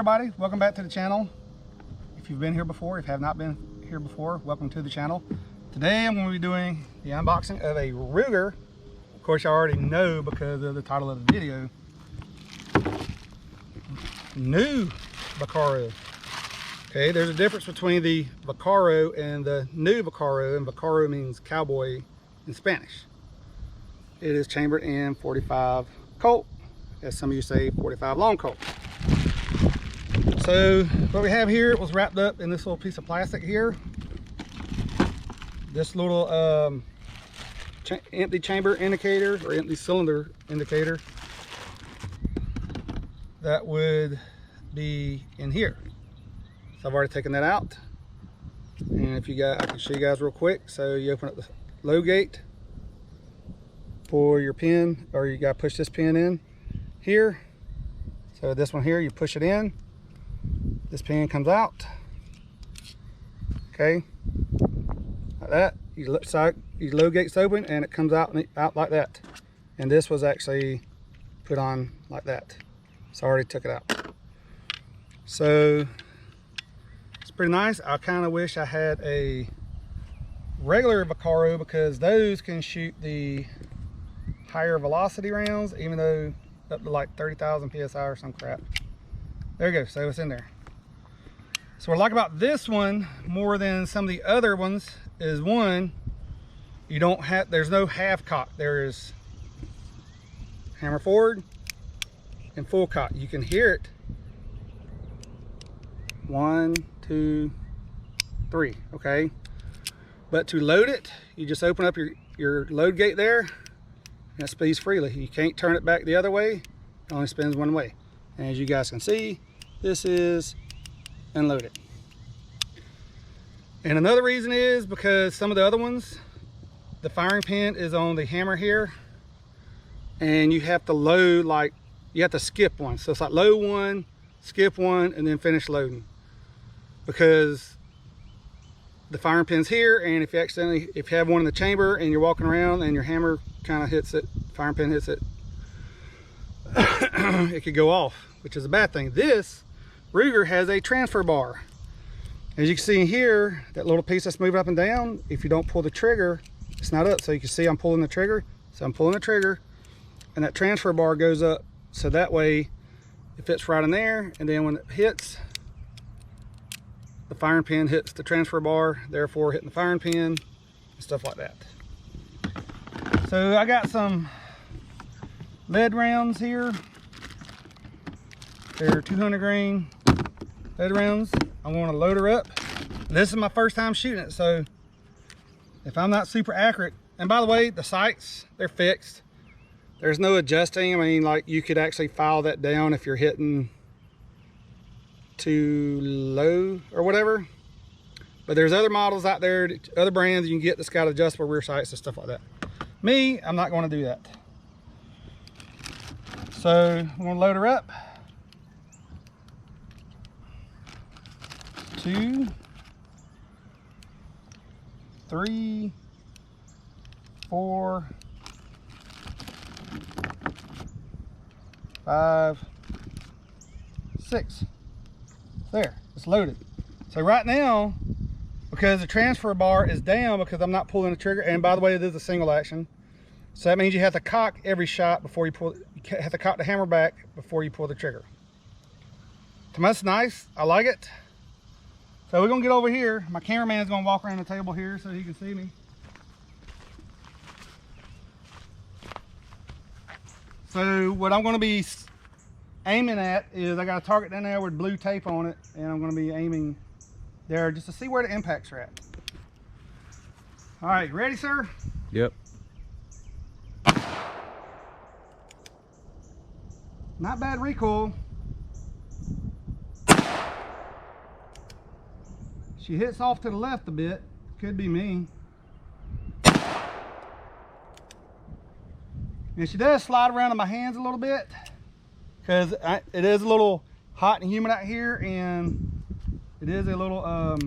everybody, welcome back to the channel. If you've been here before, if you have not been here before, welcome to the channel. Today I'm going to be doing the unboxing of a Ruger. Of course you already know because of the title of the video. New Vaquero. Okay, there's a difference between the Vaquero and the new Vaquero, and Vaquero means cowboy in Spanish. It is chambered in 45 Colt, as some of you say 45 long Colt. So what we have here, it was wrapped up in this little piece of plastic here. This little empty chamber indicator or empty cylinder indicator that would be in here. So I've already taken that out, and if you guys, I can show you guys real quick. So you open up the low gate for your pin, or you got to push this pin in here. So this one here, you push it in, this pin comes out. Okay, like that. You low gate's open and it comes out like that. And this was actually put on like that, so I already took it out. So it's pretty nice. I kind of wish I had a regular Vaquero because those can shoot the higher velocity rounds, even though up to like 30,000 psi or some crap. There you go. So it's in there. So what I like about this one more than some of the other ones is, one, you don't have, there's no half cock. There's hammer forward and full cock. You can hear it. 1, 2, 3. Okay, but to load it, you just open up your load gate there, and it spins freely. You can't turn it back the other way. It only spins one way. And as you guys can see, this is unloaded. And another reason is because some of the other ones, the firing pin is on the hammer here, and you have to load, like you have to skip one. So it's like load one, skip one, and then finish loading, because the firing pin's here, and if you have one in the chamber and you're walking around and your hammer kind of hits it, firing pin hits it, it could go off, which is a bad thing. This Ruger has a transfer bar. As you can see here, that little piece that's moving up and down, if you don't pull the trigger, it's not up. So you can see I'm pulling the trigger. So I'm pulling the trigger, and that transfer bar goes up, so that way it fits right in there, and then when it hits, the firing pin hits the transfer bar, therefore hitting the firing pin and stuff like that. So I got some lead rounds here. They're 200 grain lead rounds. I want to load her up. This is my first time shooting it, so if I'm not super accurate, and by the way, the sights, they're fixed. There's no adjusting. I mean, like, you could actually file that down if you're hitting too low or whatever. But there's other models out there, other brands you can get that's got adjustable rear sights and stuff like that. Me, I'm not going to do that. So I'm going to load her up. 2, 3, 4, 5, 6. There, it's loaded. So right now, because the transfer bar is down because I'm not pulling the trigger, and by the way, it is a single action, so that means you have to cock every shot before you pull. You have to cock the hammer back before you pull the trigger. To me, that's nice. I like it. So we're gonna get over here. My cameraman's gonna walk around the table here so he can see me. So what I'm gonna be aiming at is, I got a target down there with blue tape on it, and I'm gonna be aiming there just to see where the impacts are at. All right, ready, sir? Yep. Not bad recoil. She hits off to the left a bit. Could be me. And she does slide around in my hands a little bit, because it is a little hot and humid out here, and it is a little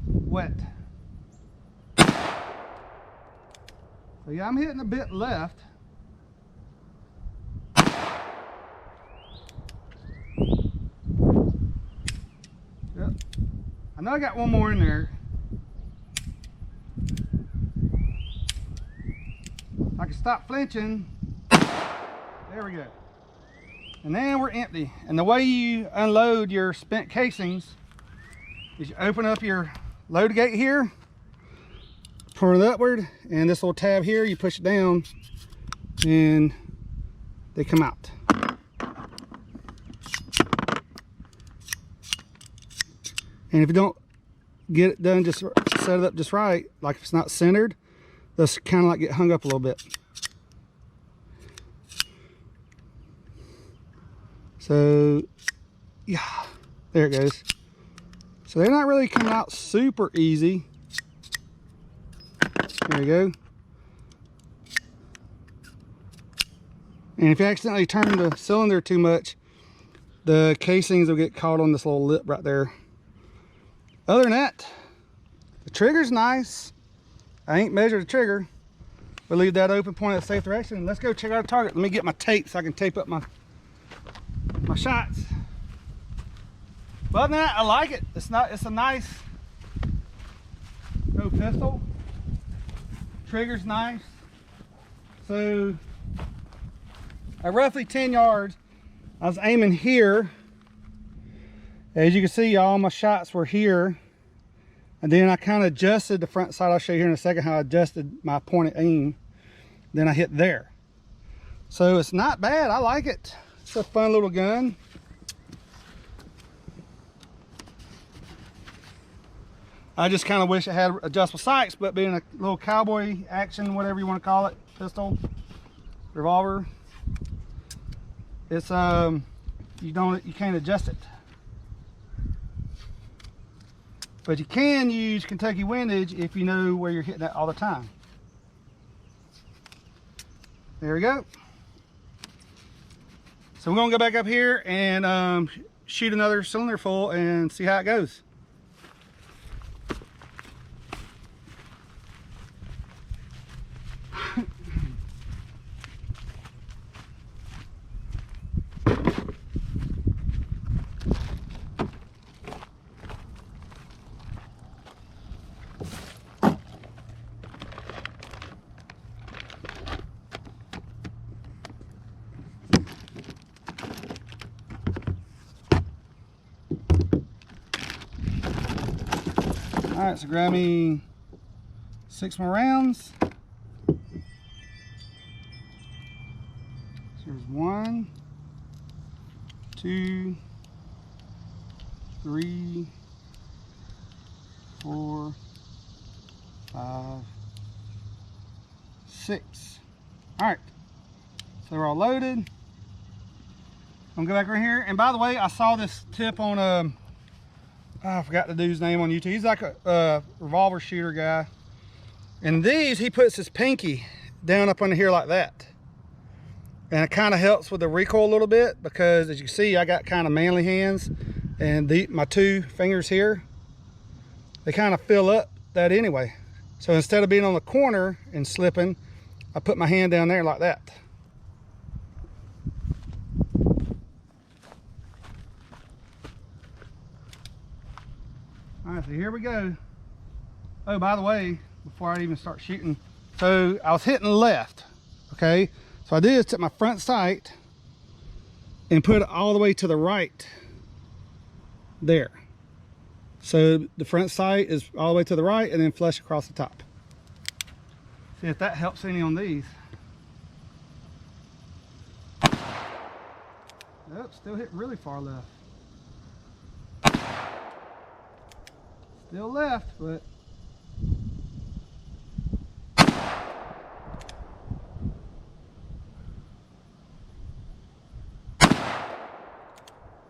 wet. So yeah, I'm hitting a bit left. I got one more in there. I can stop flinching. There we go. And then we're empty. And the way you unload your spent casings is you open up your load gate here, turn it upward, and this little tab here, you push it down and they come out. And if you don't get it done, just set it up just right, like if it's not centered, they'll kind of like get hung up a little bit. So yeah, there it goes. So they're not really coming out super easy. There you go. And if you accidentally turn the cylinder too much, the casings will get caught on this little lip right there. Other than that, the trigger's nice. I ain't measured the trigger. We'll leave that open, point at the safe direction. Let's go check out the target. Let me get my tape so I can tape up my shots. But other than that, I like it. It's a nice pistol. Trigger's nice. So at roughly 10 yards, I was aiming here. As you can see, all my shots were here. And then I kind of adjusted the front sight. I'll show you here in a second how I adjusted my pointed aim. Then I hit there. So it's not bad. I like it. It's a fun little gun. I just kind of wish it had adjustable sights, but being a little cowboy action, whatever you want to call it, pistol, revolver, it's you can't adjust it. But you can use Kentucky windage if you know where you're hitting it all the time. There we go. So we're gonna go back up here and shoot another cylinder full and see how it goes. All right, so grab me 6 more rounds. So there's 1, 2, 3, 4, 5, 6. All right, so they're all loaded. I'm gonna go back right here. And by the way, I saw this tip on I forgot the dude's name on YouTube. He's like a revolver shooter guy. And these, he puts his pinky down up under here like that. And it kind of helps with the recoil a little bit because as you can see, I got kind of manly hands. And my 2 fingers here, they kind of fill up that anyway. So instead of being on the corner and slipping, I put my hand down there like that. All right, so here we go. Oh, by the way, before I even start shooting, so I was hitting left, okay? So I did is took my front sight and put it all the way to the right there. So the front sight is all the way to the right and then flush across the top. See if that helps any on these. Nope, still hit really far left. Still left, but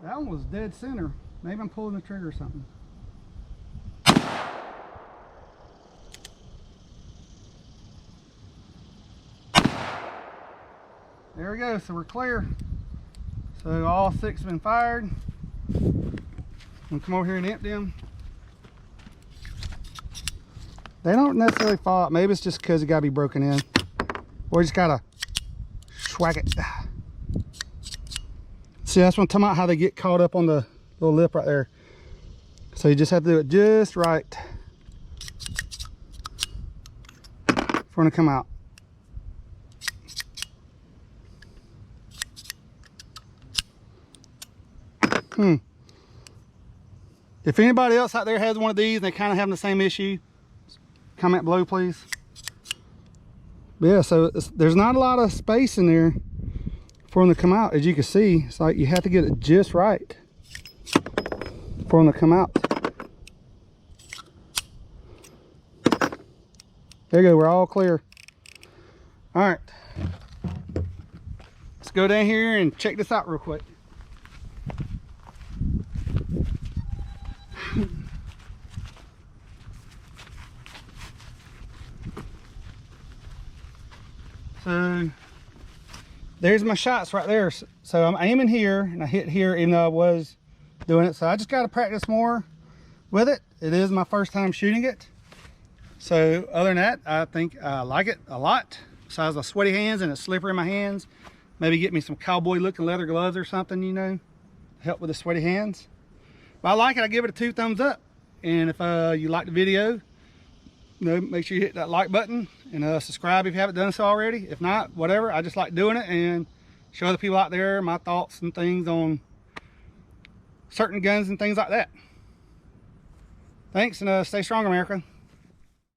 that one was dead center. Maybe I'm pulling the trigger or something. There we go, so we're clear. So all 6 have been fired. I'm gonna come over here and empty them. They don't necessarily fall out. Maybe it's just because it got to be broken in. Or you just got to schwack it. See, that's what I'm talking about, how they get caught up on the little lip right there. So you just have to do it just right for it to come out. If anybody else out there has one of these and they kind of having the same issue, comment below, please. But yeah, so there's not a lot of space in there for them to come out. As you can see, it's like you have to get it just right for them to come out. There you go, we're all clear. All right, let's go down here and check this out real quick. So there's my shots right there. So I'm aiming here and I hit here even though I was doing it. So I just got to practice more with it. It is my first time shooting it. So other than that, I think I like it a lot. Besides my sweaty hands and it's slippery in my hands. Maybe get me some cowboy looking leather gloves or something, you know, to help with the sweaty hands. But I like it. I give it a 2 thumbs up. And if you like the video, you know, make sure you hit that like button and subscribe if you haven't done so already. If not, whatever. I just like doing it and show other people out there my thoughts and things on certain guns and things like that. Thanks, and stay strong, America.